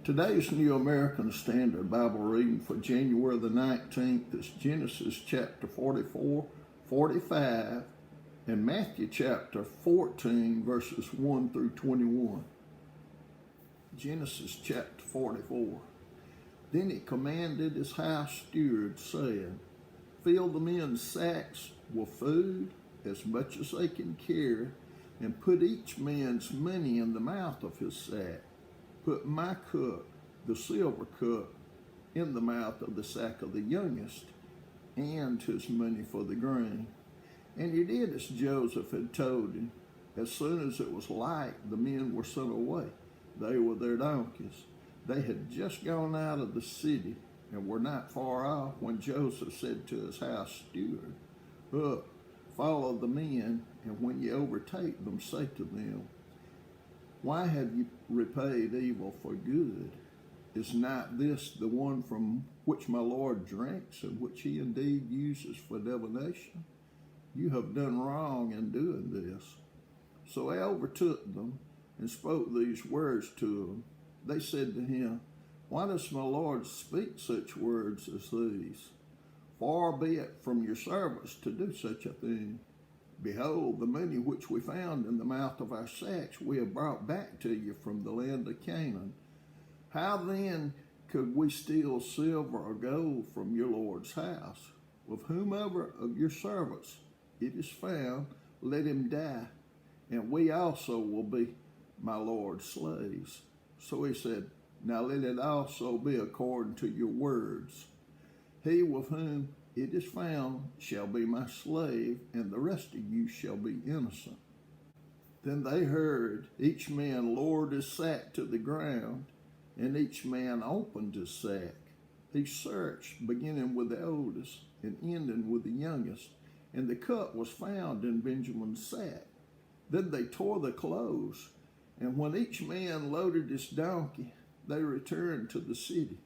Today's New American Standard Bible reading for January the 19th is Genesis chapter 44, 45, and Matthew chapter 14, verses 1 through 21. Genesis chapter 44. Then he commanded his house steward, saying, Fill the men's sacks with food, as much as they can carry, and put each man's money in the mouth of his sack. Put my cup, the silver cup, in the mouth of the sack of the youngest, and his money for the grain. And he did as Joseph had told him. As soon as it was light, the men were sent away, they with their donkeys. They had just gone out of the city, and were not far off, when Joseph said to his house steward, Up, follow the men, and when you overtake them, say to them, Why have you repaid evil for good? Is not this the one from which my Lord drinks, and which he indeed uses for divination? You have done wrong in doing this. So I overtook them, and spoke these words to them. They said to him, Why does my Lord speak such words as these? Far be it from your servants to do such a thing. Behold, the money which we found in the mouth of our sacks we have brought back to you from the land of Canaan. How then could we steal silver or gold from your Lord's house? With whomever of your servants it is found, let him die, and we also will be my Lord's slaves. So he said, Now let it also be according to your words. He with whom it is found shall be my slave, and the rest of you shall be innocent. Then they heard each man lowered his sack to the ground, and each man opened his sack. He searched, beginning with the oldest and ending with the youngest, and the cup was found in Benjamin's sack. Then they tore the clothes, and when each man loaded his donkey, they returned to the city.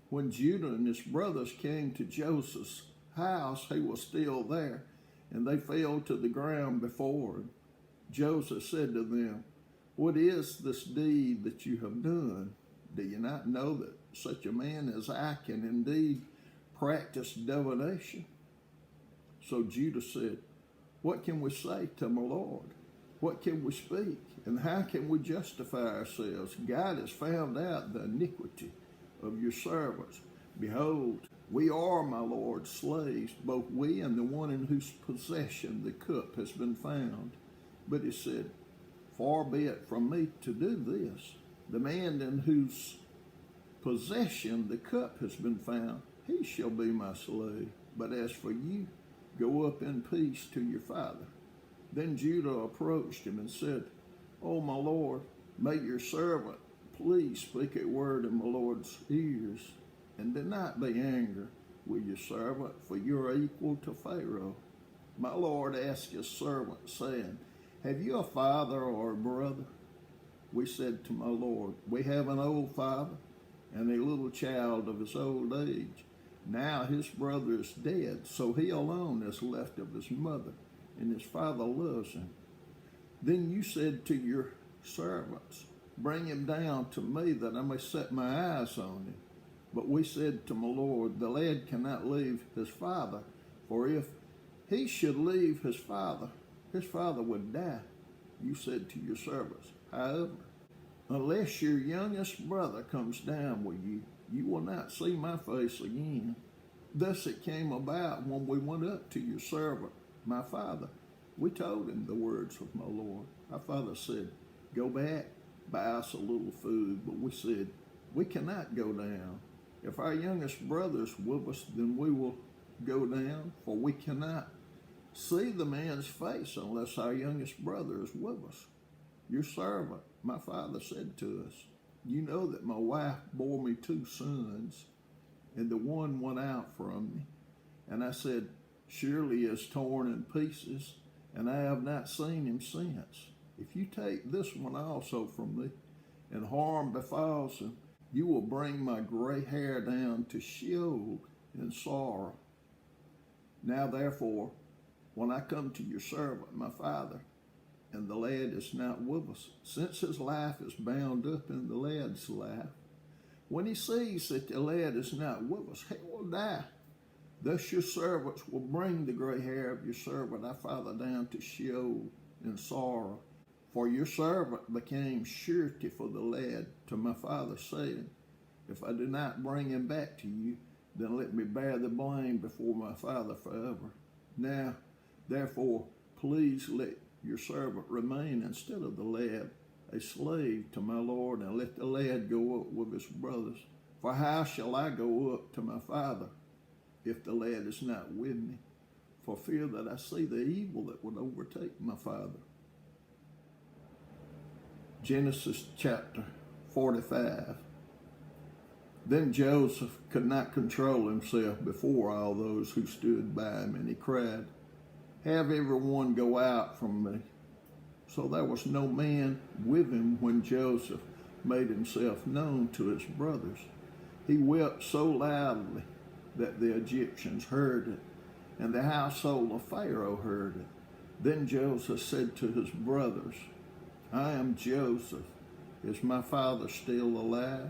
When Judah and his brothers came to Joseph's house, he was still there, and they fell to the ground before him. Joseph said to them, What is this deed that you have done? Do you not know that such a man as I can indeed practice divination? So Judah said, What can we say to my Lord? What can we speak? And how can we justify ourselves? God has found out the iniquity of your servants. Behold, we are my Lord's slaves, both we and the one in whose possession the cup has been found. But he said, Far be it from me to do this. The man in whose possession the cup has been found, he shall be my slave. But as for you, go up in peace to your father. Then Judah approached him and said, O my Lord, may your servant please speak a word in my Lord's ears, and do not be angry with your servant, for you are equal to Pharaoh. My Lord asked his servant, saying, Have you a father or a brother? We said to my Lord, We have an old father, and a little child of his old age. Now his brother is dead, so he alone is left of his mother, and his father loves him. Then you said to your servants, Bring him down to me, that I may set my eyes on him. But we said to my Lord, The lad cannot leave his father, for if he should leave his father would die. You said to your servants, However, unless your youngest brother comes down with you, you will not see my face again. Thus it came about when we went up to your servant, my father. We told him the words of my Lord. Our father said, Go back, buy us a little food. But we said, We cannot go down. If our youngest brother is with us, then we will go down, for we cannot see the man's face unless our youngest brother is with us. Your servant, my father, said to us, You know that my wife bore me 2 sons, and the one went out from me. And I said, Surely he is torn in pieces, and I have not seen him since. If you take this one also from me, and harm befalls him, you will bring my gray hair down to Sheol in sorrow. Now therefore, when I come to your servant, my father, and the lad is not with us, since his life is bound up in the lad's life, When he sees that the lad is not with us, he will die. Thus your servants will bring the gray hair of your servant our father down to Sheol in sorrow. For your servant became surety for the lad to my father, saying, if I do not bring him back to you, then let me bear the blame before my father forever. Now, therefore, please let your servant remain instead of the lad, a slave to my Lord, and let the lad go up with his brothers. For how shall I go up to my father if the lad is not with me, for fear that I see the evil that would overtake my father? Genesis chapter 45. Then Joseph could not control himself before all those who stood by him, and he cried, have everyone go out from me. So there was no man with him when Joseph made himself known to his brothers. He wept so loudly that the Egyptians heard it, and the household of Pharaoh heard it. Then Joseph said to his brothers, I am Joseph. Is my father still alive?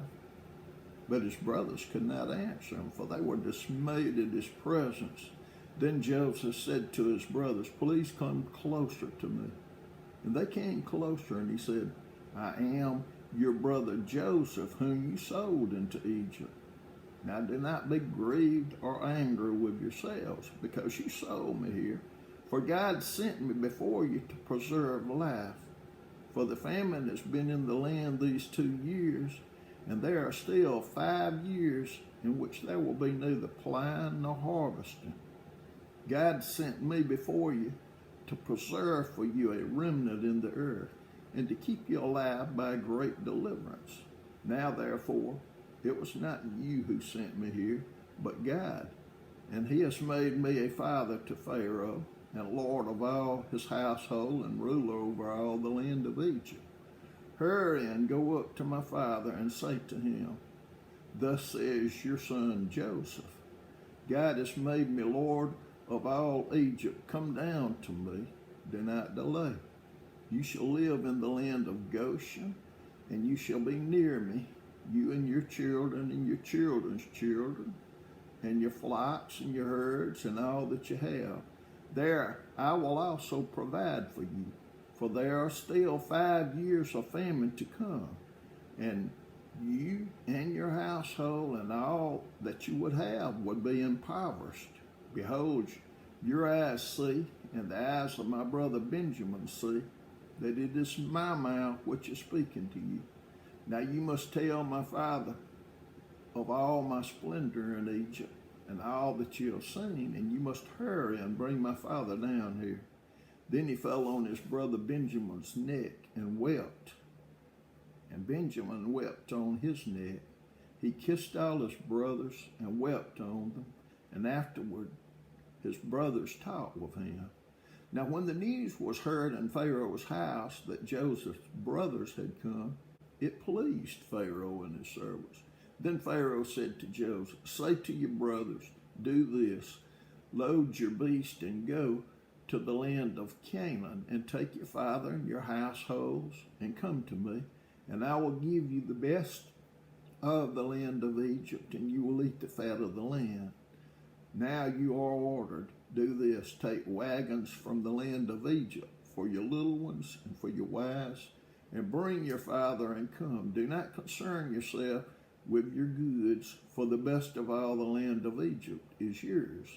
But his brothers could not answer him, for they were dismayed at his presence. Then Joseph said to his brothers, please come closer to me. And they came closer, and he said, I am your brother Joseph, whom you sold into Egypt. Now do not be grieved or angry with yourselves, because you sold me here. For God sent me before you to preserve life. For the famine has been in the land these 2 years, and there are still 5 years in which there will be neither plowing nor harvesting. God sent me before you to preserve for you a remnant in the earth, and to keep you alive by great deliverance. Now therefore, it was not you who sent me here, but God. And he has made me a father to Pharaoh, and lord of all his household, and ruler over all the land of Egypt. Hurry and go up to my father and say to him, thus says your son Joseph, God has made me lord of all Egypt. Come down to me, do not delay. You shall live in the land of Goshen, and you shall be near me, you and your children and your children's children, and your flocks and your herds and all that you have. There I will also provide for you, for there are still 5 years of famine to come, and you and your household and all that you would have would be impoverished. Behold, your eyes see, and the eyes of my brother Benjamin see, that it is my mouth which is speaking to you. Now you must tell my father of all my splendor in Egypt, and all that you have seen, and you must hurry and bring my father down here. Then he fell on his brother Benjamin's neck and wept, and Benjamin wept on his neck. He kissed all his brothers and wept on them, and afterward his brothers talked with him. Now when the news was heard in Pharaoh's house that Joseph's brothers had come, it pleased Pharaoh and his servants. Then Pharaoh said to Joseph, say to your brothers, do this, load your beast and go to the land of Canaan, and take your father and your households, and come to me, and I will give you the best of the land of Egypt, and you will eat the fat of the land. Now you are ordered, do this, take wagons from the land of Egypt for your little ones and for your wives, and bring your father and come. Do not concern yourself with your goods, for the best of all the land of Egypt is yours.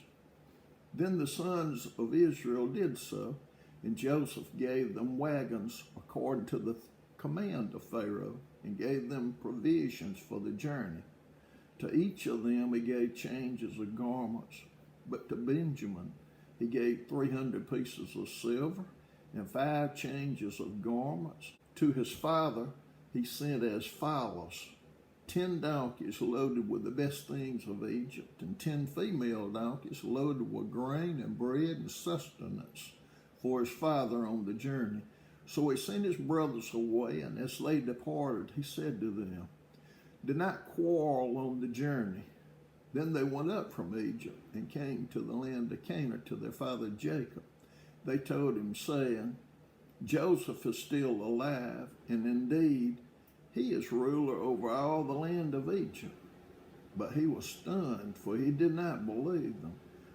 Then the sons of Israel did so, and Joseph gave them wagons according to the command of Pharaoh, and gave them provisions for the journey. To each of them he gave changes of garments, but to Benjamin he gave 300 pieces of silver and 5 changes of garments. To his father he sent as follows: 10 donkeys loaded with the best things of Egypt, and 10 female donkeys loaded with grain and bread and sustenance for his father on the journey. So he sent his brothers away, and as they departed, he said to them, do not quarrel on the journey. Then they went up from Egypt and came to the land of Canaan to their father Jacob. They told him, saying, Joseph is still alive, and indeed he is ruler over all the land of Egypt. Elijah. But he was stunned, for he did not believe them.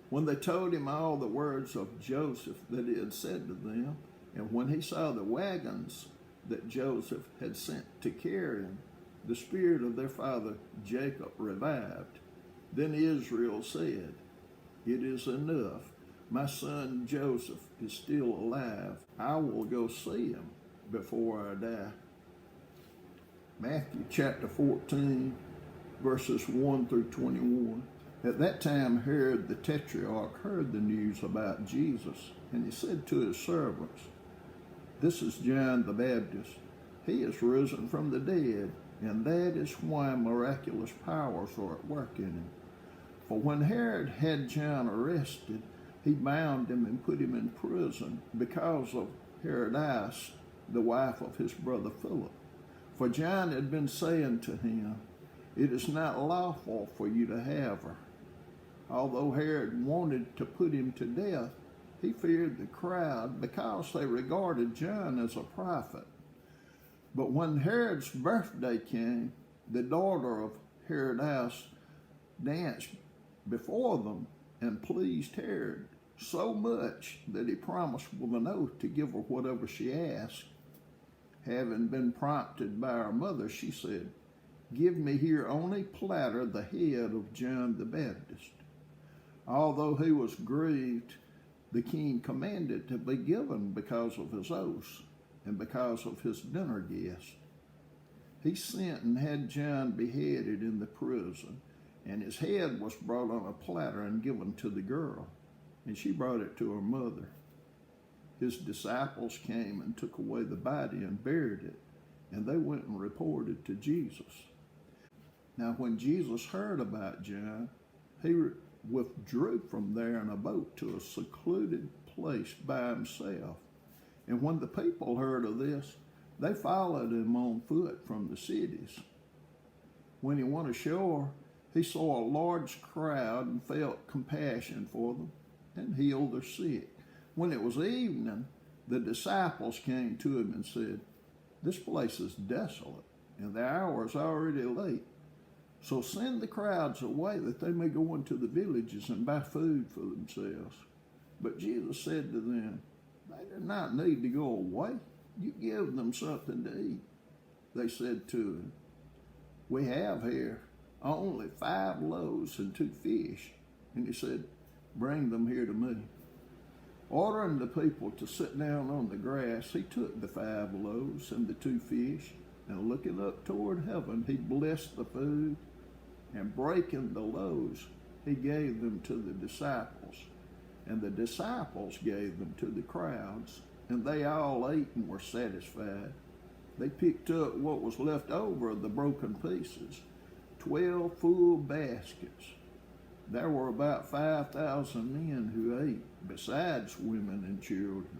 When they told him all the words of Joseph that he had said to them, and when he saw the wagons that Joseph had sent to carry him, the spirit of their father Jacob revived. Then Israel said, "It is enough. My son Joseph is still alive. I will go see him before I die." Matthew chapter 14, verses 1 through 21. At that time Herod the Tetrarch heard the news about Jesus, and he said to his servants, "This is John the Baptist. He is risen from the dead, and that is why miraculous powers are at work in him." For when Herod had John arrested, he bound him and put him in prison because of Herodias, the wife of his brother Philip. For John had been saying to him, "It is not lawful for you to have her." Although Herod wanted to put him to death, he feared the crowd because they regarded John as a prophet. But when Herod's birthday came, the daughter of Herodias danced before them and pleased Herod so much that he promised with an oath to give her whatever she asked. Having been prompted by her mother, she said, "Give me here on a platter the head of John the Baptist." Although he was grieved, the king commanded to be given because of his oaths and because of his dinner guests. He sent and had John beheaded in the prison, and his head was brought on a platter and given to the girl, and she brought it to her mother. His disciples came and took away the body and buried it, and they went and reported to Jesus. Now when Jesus heard about John, he withdrew from there in a boat to a secluded place by himself. And when the people heard of this, they followed him on foot from the cities. When he went ashore, he saw a large crowd and felt compassion for them and healed their sick. When it was evening, the disciples came to him and said, "This place is desolate, and the hour is already late. So send the crowds away that they may go into the villages and buy food for themselves." But Jesus said to them, "They do not need to go away. You give them something to eat." They said to him, "We have here only 5 loaves and 2 fish." And he said, "Bring them here to me." Ordering the people to sit down on the grass, he took the 5 loaves and the 2 fish, and looking up toward heaven, he blessed the food, and breaking the loaves, he gave them to the disciples, and the disciples gave them to the crowds, and they all ate and were satisfied. They picked up what was left over of the broken pieces, 12 full baskets. There were about 5,000 men who ate, besides women and children.